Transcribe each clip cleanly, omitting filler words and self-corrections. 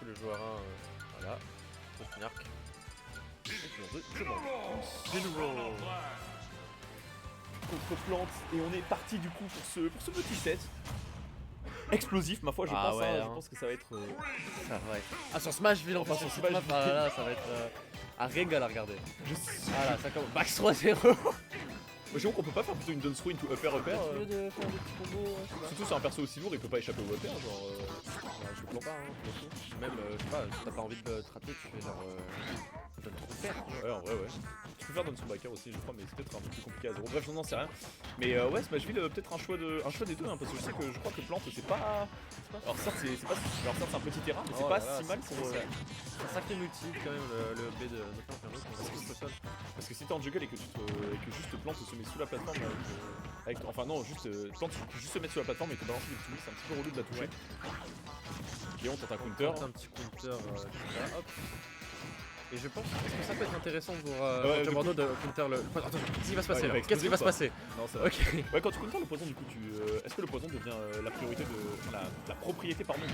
le joueur 1, voilà. Nyark. General contre plante et on est parti du coup pour ce petit set. Explosif ma foi je Ah pense, ouais, je hein. pense que ça va être... Ça va être... Ah sur Smashville en Enfin, plus, sur Smashville. ah là, ça va être un régal à regarder. Je... Ah là, ça commence. Max 3-0. J'avoue qu'on peut pas faire plutôt une done throw into upper upper. Au lieu de faire des petits combos, je sais pas. Surtout sur un perso aussi lourd il peut pas échapper au upper genre... Ouais, je comprends pas, hein, pour le coup. Même, je sais pas, si t'as pas envie de te rater, tu fais genre... donne trop faire. Ouais en vrai ouais. Tu peux faire dans son backer aussi je crois mais c'est peut-être un peu plus compliqué à 0. Bref je n'en sais rien. Mais ouais Smashville peut-être un choix des deux hein, parce que je sais que je crois que plante c'est pas... Alors certes c'est un petit terrain mais c'est pas si mal pour... C'est un sacré multi quand même le B de notre Inferno qui est sol. Parce que si t'es en jungle et que juste plante se met sous la plateforme avec enfin non juste plante juste se mettre sous la plateforme et te balancer des petits mix, c'est un petit peu relou de la toucher. Ok on tente un counter. Un petit counter hop. Et je pense que ça peut être intéressant pour Bordeaux de counter le... Attends, qu'est-ce qui va se passer là? Qu'est-ce qui va se passer? Non ça va. Ok. Ouais quand tu counter le poison du coup est-ce que le poison devient la priorité de... la propriété pardon de...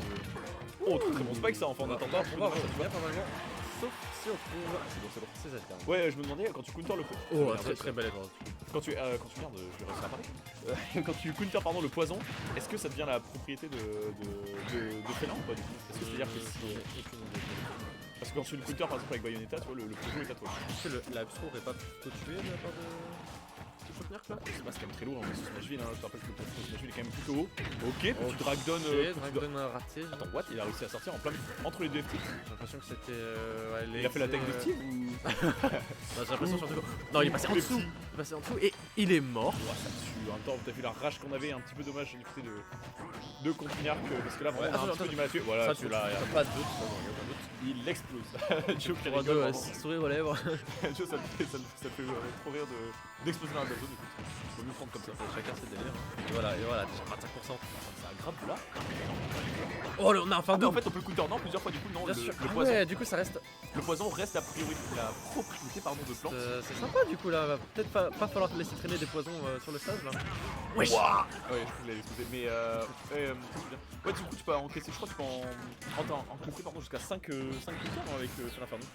Oh très bon spike ça enfin en attendant on va bien normalement. Sauf si on trouve... C'est bon c'est Zelda. Ouais je me demandais quand tu counter le... Oh très belle étoile. Quand tu merde je vais réussir à parler. Quand tu counter pardon le poison, est-ce que ça devient la propriété de Félin ou pas du coup? Est-ce que c'est-à-dire que si... Parce que quand tu le counter par exemple avec Bayonetta, tu vois le poison est à toi. Est-ce que la Absro aurait pas plutôt tué de la part de Fotnerk là? Je sais pas, c'est quand même très lourd hein, mais sur Smashville, hein, je te rappelle que le poison de Smashville est quand même plutôt haut. Ok, petit drag down. Drag down raté. Attends, what? Il a réussi à sortir en plein entre les deux FT. J'ai l'impression que c'était. Il a fait l'attaque de Steve ou... J'ai l'impression surtout. Non, il est passé en dessous. Il est passé en dessous et il est mort. Ouais, ça tue. En même temps, t'as vu la rage qu'on avait, un petit peu dommage du côté de contre Nyark parce que là vraiment on a un petit peu du mal à tuer. Voilà, ça tu l'as, pas de doute. il explose. Joe qui 3-2, rigole. sourire aux lèvres. Joe ça fait trop rire d'exploser dans la zone. Faut mieux prendre comme ça. Chacun ses délires. Et voilà, déjà 25%. C'est un grave là. Oh, on a enfin En fait, on peut counter non plusieurs fois du coup non. Bien sûr. Le poison. Ouais, du coup ça reste. Le poison reste la propriété pardon de plante. C'est sympa du coup là. Va peut-être pas falloir te laisser traîner des poisons sur le stage là. Wesh. Ouais, je crois qu'il allait exploser. Mais ouais, du coup tu peux encaisser. Je crois que tu peux en compris pardon jusqu'à 5 counters avec l'Inferno.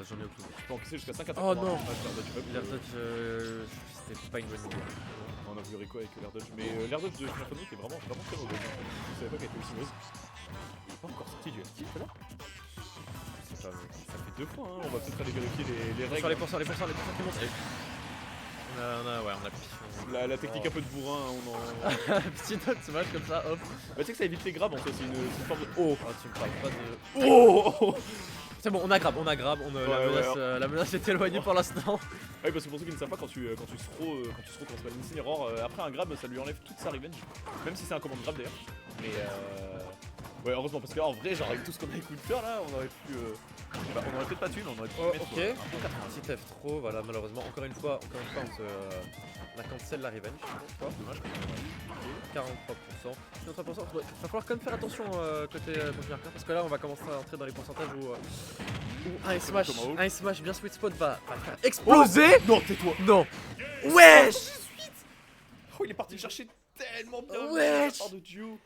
J'en ai aucune. Tu peux encaisser jusqu'à 5 attaques. Oh non. L'air dodge, c'était pas une bonne idée. On a vu Rico avec l'air dodge, mais l'air dodge de Inferno était vraiment très mauvais. Je savais pas qu'elle était aussi mauvaise. Il est pas encore sorti du FT là. Ça fait 2 fois, hein. On va peut-être aller vérifier les règles. Sur les pourcents qui montent. On a pris. La technique un peu de bourrin, on en... Petit note smash comme ça, hop. Bah tu sais que ça évite les grabs en fait, c'est une forme de... Oh tu me parles pas de... Oh. C'est bon, on a grab, la menace est éloignée pour l'instant. Ouais parce que pour ceux qui ne savent pas, quand tu throw, quand ça s'appelle une error, après un grab ça lui enlève toute sa revenge. Même si c'est un commande grab d'ailleurs. Mais ouais heureusement parce que là en vrai genre avec tout ce qu'on a écouté là, on aurait pu... on aurait peut-être pas tué mais on aurait pu mettre un bon 80. Si t'aimes trop, voilà malheureusement, encore une fois on a cancel la revenge. Dommage. 43%. 43%. Va falloir quand même faire attention côté Nyark parce que là on va commencer à entrer dans les pourcentages où un smash bien sweet spot va faire exploser. Non tais-toi. Non. Wesh. Oh il est parti chercher tellement bien. Wesh. De Dieu.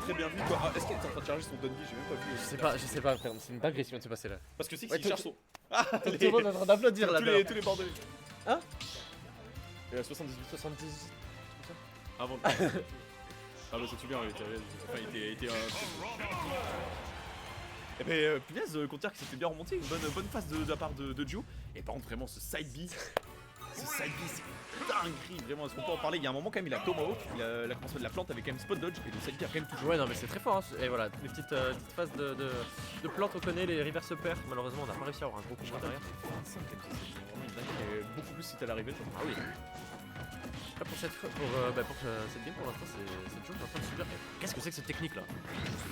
Très bien vu quoi. Ah, est-ce qu'il est en train de charger son Dundee? J'ai même pas vu. Je sais pas frère, c'est une dinguerie ce qui vient de se passer là. Parce que c'est qu'il cherche son... Ah tout le monde est en train d'applaudir là. Tous les bordelais. Hein? Et à 78. Avant. Ah bah ça tue bien, il était et ben punaise, Counter qui s'était bien remonté, une bonne phase de la part de Joe. Et par contre vraiment ce side B c'est dinguerie, vraiment est-ce qu'on peut en parler? Il y a un moment quand même il a Tomahawk, la commencement de la plante avec quand même spot dodge et le side B a quand même touché. Ouais non mais c'est très fort hein. Et voilà, les petites phases de plantes on connaît, les reverse pairs, malheureusement on n'a pas réussi à avoir un gros combat derrière. 25 comme ça, c'est vraiment une dinguerie, beaucoup plus si t'as l'arrivée. Ah oui. Là pour cette game pour l'instant c'est Joe qui est en train de subir. Qu'est-ce que c'est que cette technique là?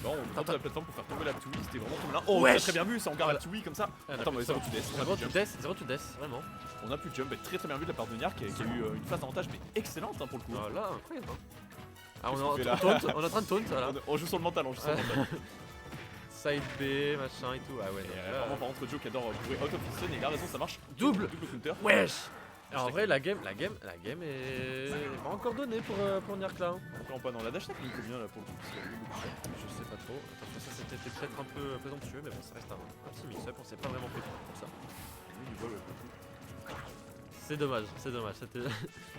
Non, on tente la plateforme pour faire tomber la Tui, c'était vraiment tombé là. Oh ouais, très bien vu, ça on garde la Tui comme ça. Attends mais 0 to death, 0 to death, vraiment. On a pu jump, très bien vu de la part de Nyark qui a eu une phase d'avantage mais excellente pour le coup. Là incroyable. Ah on est en train de taunt voilà. On joue sur le mental, Side B, machin et tout, ah ouais. Vraiment par contre Joe qui adore jouer out of his zone et il a raison ça marche. Double counter. Wesh. Et en vrai, la game est pas encore donnée pour Nyark là. Hein. Encore pas, non, la dash attack il faut bien là pour le coup. Parce qu'il y a eu beaucoup de choses. Je sais pas trop. Attention, ça c'était peut-être un peu présomptueux, mais bon, ça reste un petit mix-up. On s'est pas vraiment fait pour ça. Lui, il vole, C'est dommage, c'était.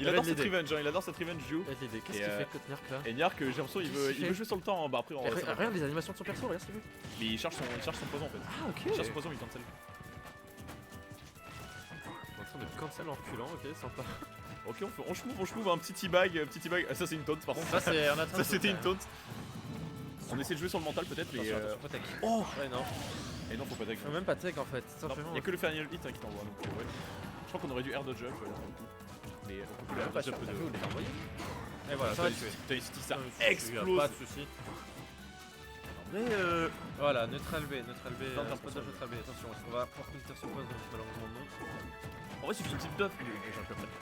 il adore cette revenge, hein, il adore cette revenge Joe. L'idée. Qu'est-ce qu'il fait contre Nyark là? Et Nyark, j'ai l'impression il veut jouer sur le temps. Hein. Bah après, Regarde les animations de son perso, regarde ce qu'il veut. mais il charge son poison en fait. Ah, ok. Il charge son poison, il cancel. En train de cancel en reculant, ok, sympa. Ok, on schmove un petit teabag, Ah, ça c'est une taunt par contre. Ça, c'est un Ça c'était une taunt. On essaie de jouer sur le mental peut-être, mais. Pas tech. Oh Ouais, non. Et non, faut pas tech. Faut même pas tech en fait, simplement. Y'a que le final hit hein, qui t'envoie donc ouais. Je crois qu'on aurait dû air dodge up pour le coup. Mais on peut le air pas dodge sûr, up t'as vu où de. les envoyé. Et voilà, ça va tuer. T'as ici ça Pas explose. de soucis. Mais Voilà, neutral B, Attends, spot dodge neutral B, attention, est-ce qu'on va pouvoir counter sur pause? Malheureusement non. en vrai, il suffit d'une petite buff.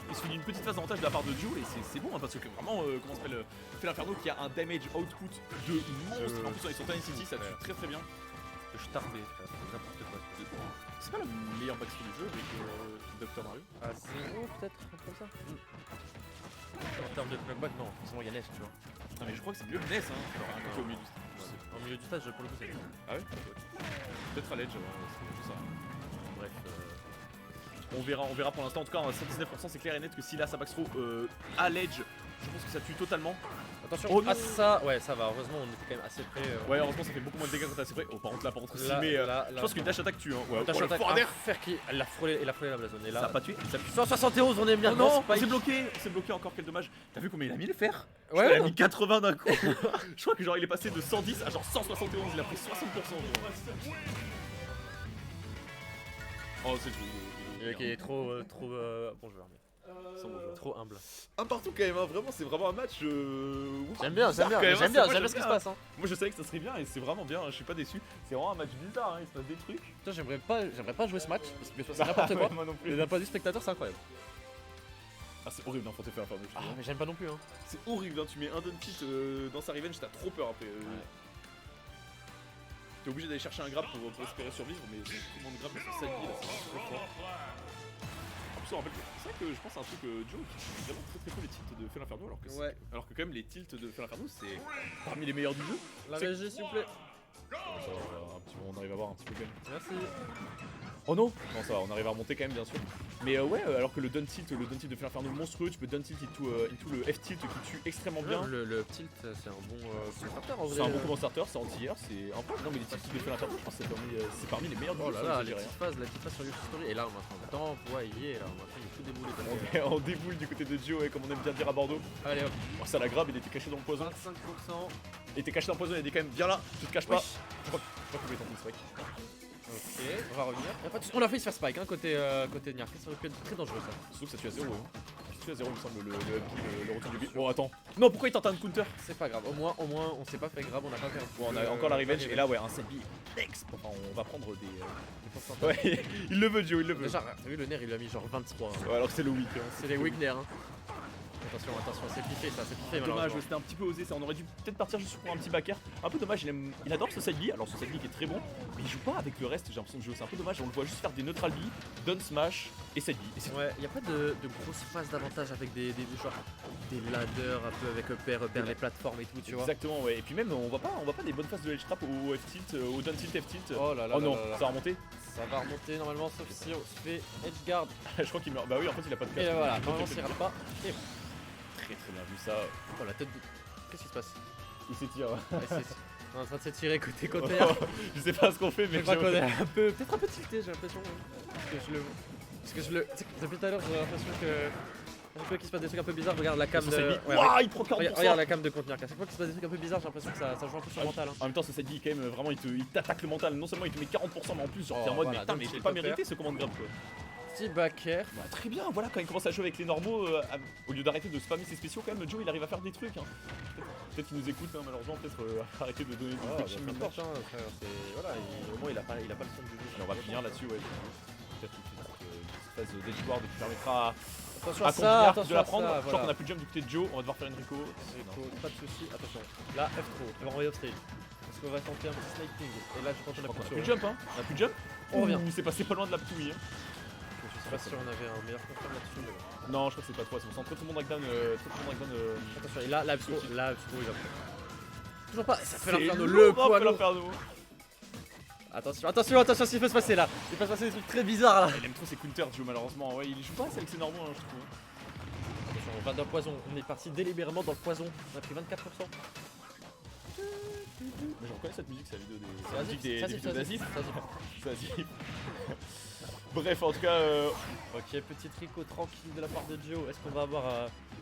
Il suffit d'une petite phase d'avantage de la part de Joe et c'est bon hein, parce que vraiment, comment ça s'appelle, fait l'Inferno qui a un damage output de monstre. En plus, ils sont Tiny City, ça tue très très bien. Je tarbé, n'importe quoi. C'est pas la meilleure backstory du jeu avec Dr Mario. À 0 peut-être, un truc comme ça. En termes de clockback, non, forcément il y a Ness, tu vois. Non mais je crois que c'est mieux que Ness hein. Genre un côté au milieu du Au milieu du stage, pour le coup, c'est. Ah ouais. Peut-être à l'edge, c'est juste ça. Bref, On verra pour l'instant. En tout cas, à 119%, c'est clair et net que s'il a sa backthrow à l'edge, je pense que ça tue totalement. attention, Oh non. ça, ouais, ça va, heureusement, on était quand même assez près. Ouais, heureusement, ça fait beaucoup moins de dégâts quand t'es assez près. Oh, par contre, là, Là, mais là, je pense qu'une dash attack tue. Hein. Ouais, Dash oh, le attack, forwarder. faire qui elle a frôlé la blazone. Et Ça là, a pas tué. 171, on est bien. Oh non, Spike. c'est bloqué encore, quel dommage. T'as vu combien il a mis le fer? Ouais, Il a mis 80 d'un coup. Je crois que genre il est passé de 110 à genre 171, il a pris 60%. Genre. Oh, c'est tout. Le mec est trop bon joueur, mais trop humble. Un partout quand même, hein. Vraiment, c'est vraiment un match. J'aime bien bizarre quand même, ce hein. qui se passe. Hein. Moi je savais que ça serait bien et c'est vraiment bien, je suis pas déçu. C'est vraiment un match bizarre, hein. Il se passe des trucs. Putain, j'aimerais pas jouer ce match parce que c'est n'importe quoi. Moi non plus. Et d'un point de vue spectateur, c'est incroyable. Ah, c'est horrible, hein, faut te faire Inferno. Ah, mais j'aime pas non plus. Hein. C'est horrible, hein. Tu mets un dun tilt dans sa revenge, t'as trop peur après. T'es obligé d'aller chercher un grab pour espérer survivre, mais tout le monde grab sur 7 là, c'est trop fort. En plus, on rappelle que c'est vrai que je pense à un truc Joe qui utilise vraiment très peu les tilts de Fell Inferno alors que quand même les tilts de Fell Inferno c'est parmi les meilleurs du jeu. La régie, s'il vous plaît. On arrive à voir un petit peu quand même. Merci. Oh non. Non ça va, on arrive à remonter quand même bien sûr. Mais ouais, alors que le dun tilt de Fell Inferno monstrueux, tu peux dun tilt into le F tilt qui tue extrêmement bien. Le tilt, c'est un bon starter en vrai. C'est un bon comment starter, c'est anti-air, c'est un peu. Non mais les tilts de Fell Inferno, je pense que c'est parmi les meilleurs du jeu. Oh là là, la petite phase sur YouTube Story. Et là, on est en train d'envoyer, là, on est en train de tout débouler. On déboule du côté de Joe, comme on aime bien dire à Bordeaux. Allez hop. Oh, ça la grab, il était caché dans le poison. 25%. Il était caché dans le poison, il était quand même bien là, tu te caches pas. Je crois qu'on voulait tenter une strike. Ok, on va revenir. On a failli se faire spike, hein, côté Nyark, ça aurait pu être très dangereux ça. Surtout que ça tue à 0. Hein. Ça tue à 0, il me semble, le retour du beat. Bon, attends. Non, pourquoi il tente un counter? C'est pas grave, au moins on s'est pas fait grave, on a pas perdu. Bon, on a encore la revenge, et là, ouais, un set B next. Enfin, on va prendre des pourcentages. Ouais, il le veut, Joe, il le veut. Déjà, t'as vu le nerf, il lui a mis genre 23. Hein. Ouais, alors que c'est le weak. Hein. C'est les weak nerfs. Hein. Attention, c'est piffé ça, c'est piffé. Dommage, c'était un petit peu osé ça, on aurait dû peut-être partir juste pour un petit backer. Un peu dommage, il adore ce side B, alors ce side B qui est très bon, mais il joue pas avec le reste, j'ai l'impression de jouer, c'est un peu dommage, on le voit juste faire des neutral B, dun smash et side B. Ouais, y a pas de grosses phases d'avantage avec des ladders un peu avec repère les plateformes et tout, tu vois. Exactement, ouais, et puis même on voit pas des bonnes phases de edge trap au F tilt, au dun tilt F tilt. Oh là là. Oh non, là là. ça va remonter. Ça va remonter normalement, sauf si on se fait edge guard. Je crois qu'il meurt, bah oui, en fait il a pas de cash. Et voilà, normalement s'il rate pas. Et Très bien vu ça. oh la tête de. Qu'est-ce qui se passe? Il s'étire. On est en train de s'étirer côté Je sais pas ce qu'on fait, mais je crois qu'on est un peu. Peut-être un peu tilté, j'ai l'impression. Parce que je le. Depuis tout à l'heure, j'ai l'impression que. Un peu qu'il se passe des trucs un peu bizarres, regarde la cam de. Waouh, il prend 40%. Regarde la cam de contenir. À chaque fois qu'il se passe des trucs un peu bizarres, j'ai l'impression que ça joue un peu sur le mental. Hein. En même temps, ce set quand même, vraiment, il t'attaque le mental. Non seulement il te met 40%, mais en plus, genre, t'es en mode, voilà, mais putain, mais je l'ai pas mérité ce command grab quoi. Petit backer. Bah, très bien, voilà, quand il commence à jouer avec les normaux, au lieu d'arrêter de spammer ses spéciaux, quand même, Joe il arrive à faire des trucs. Hein. Peut-être qu'il nous écoute, hein, malheureusement, peut-être arrêter de donner du coaching mid match. Voilà, au moins il a pas le son du jeu. Alors, on va finir là-dessus, ouais. Peut-être une phase d'edge guard qui permettra attention à à ça, de la prendre. ça, Je crois qu'on a plus de jump du côté de Joe, on va devoir faire une Rico. Pas de soucis, attention. Là, F trop, il va envoyer off stage. Parce qu'on va tenter un petit sliking. Et là, je pense qu'on a plus de jump, hein. On a plus de jump. On revient. C'est passé pas loin de la petouille. Hein. sais pas si on avait un meilleur confirme là-dessus. Mais bon. Non, je crois que c'est pas toi, c'est bon. C'est entre tout le monde knockdown. Attention, et là, Absco, il va. Toujours pas, ça fait C'est l'inferno, lourd, le hein, poids fait lourd. l'inferno. Attention, ce qui peut se passer là. Il peut se passer des trucs très bizarres là. Il aime trop ses counters, Joe, malheureusement. Ouais, il joue pas assez avec ses normaux, hein, je trouve. Attention, on va dans le poison. On est parti délibérément dans le poison. On a pris 24%. Mais je reconnais cette musique, c'est la vidéo des. C'est la musique des vidéos d'Azif. Vas-y. C'est Azif. Bref, en tout cas. Ok, petit tricot tranquille de la part de Joe. Est-ce qu'on va avoir.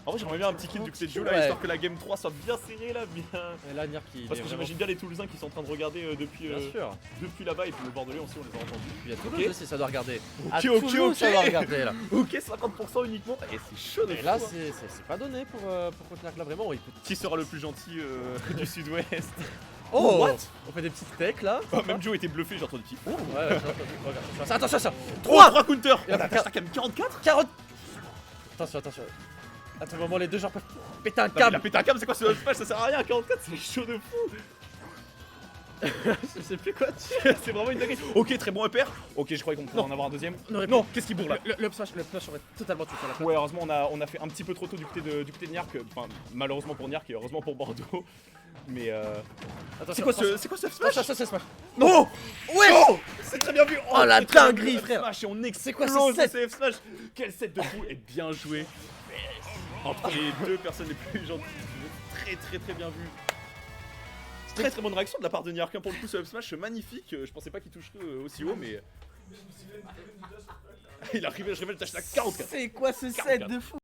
En vrai, j'aimerais bien un petit kill du côté de Joe là, Ouais. histoire que la game 3 soit bien serrée là, bien. Et là, Nier qui. Parce que j'imagine bien les Toulousains qui sont en train de regarder Bien sûr. depuis là-bas et puis le Bordelais aussi, on les a entendus. Puis à Toulouse aussi, ça doit regarder. À Ok, Toulouse, ok. ça doit regarder là. Ok, 50% uniquement. Et c'est chaud de Et fou, là, hein. c'est pas donné pour contenir là vraiment. Il peut... Qui sera le plus gentil du sud-ouest? Oh, What? On fait des petites techs là. Oh, même Joe était bluffé, j'ai entendu petit. Oh, Ouais, regarde. Attention, ça. 3 counters. Et là, On a quand même 44. 40. Attention. À tout moment, les deux joueurs peuvent péter un Il a câble. pété un câble, c'est quoi ce smash? Ça sert à rien, 44, c'est chaud de fou. Je sais plus quoi. C'est vraiment une dinguerie. Ok, très bon upper. Ok, je croyais qu'on pouvait en avoir un deuxième. Non, qu'est-ce qu'il bourre là? Le up smash aurait totalement tué sur la Ouais, heureusement on a fait un petit peu trop tôt du côté de Niark. Enfin, malheureusement pour Niark et heureusement pour Bordeaux. Mais c'est quoi ce smash? Ça, c'est smash. Non. Ouais. Oh, c'est très bien vu. Oh, la très, très bien dinguerie, vu, frère. Smash et on C'est quoi ce explose set? le CF smash. Quel set de fou et bien joué. Entre les deux personnes les plus gentilles. Très bien vu. Très bonne réaction de la part de Niark, hein, pour le coup ce up smash magnifique. Je pensais pas qu'il toucherait aussi haut mais il arrivait, je révèle, tâche la 44. C'est quoi ce set de fou?